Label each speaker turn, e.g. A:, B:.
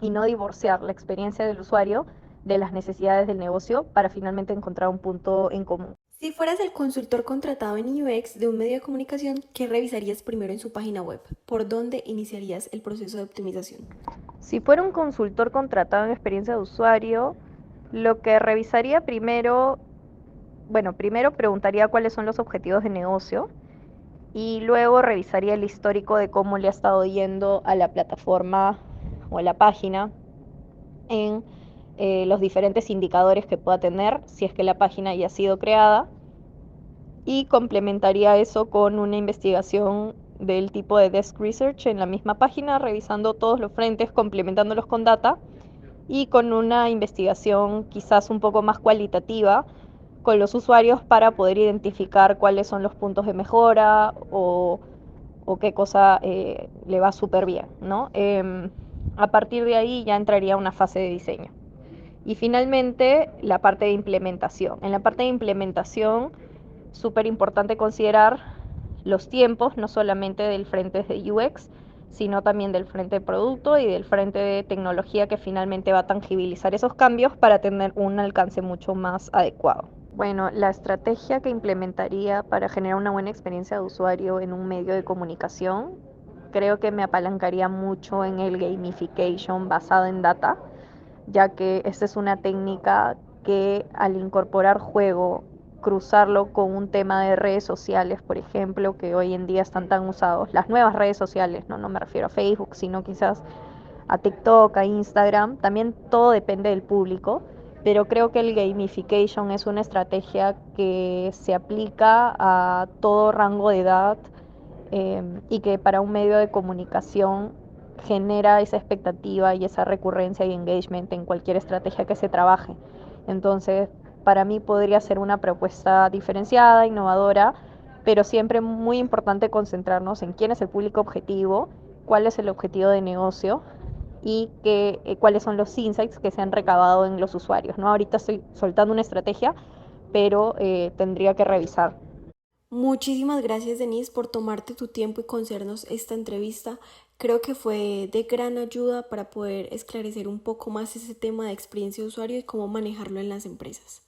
A: y no divorciar la experiencia del usuario de las necesidades del negocio para finalmente encontrar un punto en común.
B: Si fueras el consultor contratado en UX de un medio de comunicación, ¿qué revisarías primero en su página web? ¿Por dónde iniciarías el proceso de optimización?
A: Si fuera un consultor contratado en experiencia de usuario, lo que revisaría primero, bueno, primero preguntaría cuáles son los objetivos de negocio y luego revisaría el histórico de cómo le ha estado yendo a la plataforma o a la página en los diferentes indicadores que pueda tener si es que la página ya ha sido creada, y complementaría eso con una investigación del tipo de desk research en la misma página, revisando todos los frentes, complementándolos con data, y con una investigación quizás un poco más cualitativa con los usuarios para poder identificar cuáles son los puntos de mejora o qué cosa le va súper bien, ¿no? A partir de ahí ya entraría una fase de diseño. Y finalmente, la parte de implementación. En la parte de implementación, súper importante considerar los tiempos, no solamente del frente de UX, sino también del frente de producto y del frente de tecnología que finalmente va a tangibilizar esos cambios para tener un alcance mucho más adecuado. Bueno, la estrategia que implementaría para generar una buena experiencia de usuario en un medio de comunicación, creo que me apalancaría mucho en el gamification basado en data, ya que esta es una técnica que al incorporar juego, cruzarlo con un tema de redes sociales, por ejemplo, que hoy en día están tan usados, las nuevas redes sociales, no me refiero a Facebook, sino quizás a TikTok, a Instagram, también todo depende del público, pero creo que el gamification es una estrategia que se aplica a todo rango de edad, y que para un medio de comunicación genera esa expectativa y esa recurrencia y engagement en cualquier estrategia que se trabaje. Entonces, para mí podría ser una propuesta diferenciada, innovadora, pero siempre muy importante concentrarnos en quién es el público objetivo, cuál es el objetivo de negocio y cuáles son los insights que se han recabado en los usuarios, ¿no? Ahorita estoy soltando una estrategia, pero tendría que revisar.
B: Muchísimas gracias, Denise, por tomarte tu tiempo y concedernos esta entrevista. Creo que fue de gran ayuda para poder esclarecer un poco más ese tema de experiencia de usuario y cómo manejarlo en las empresas.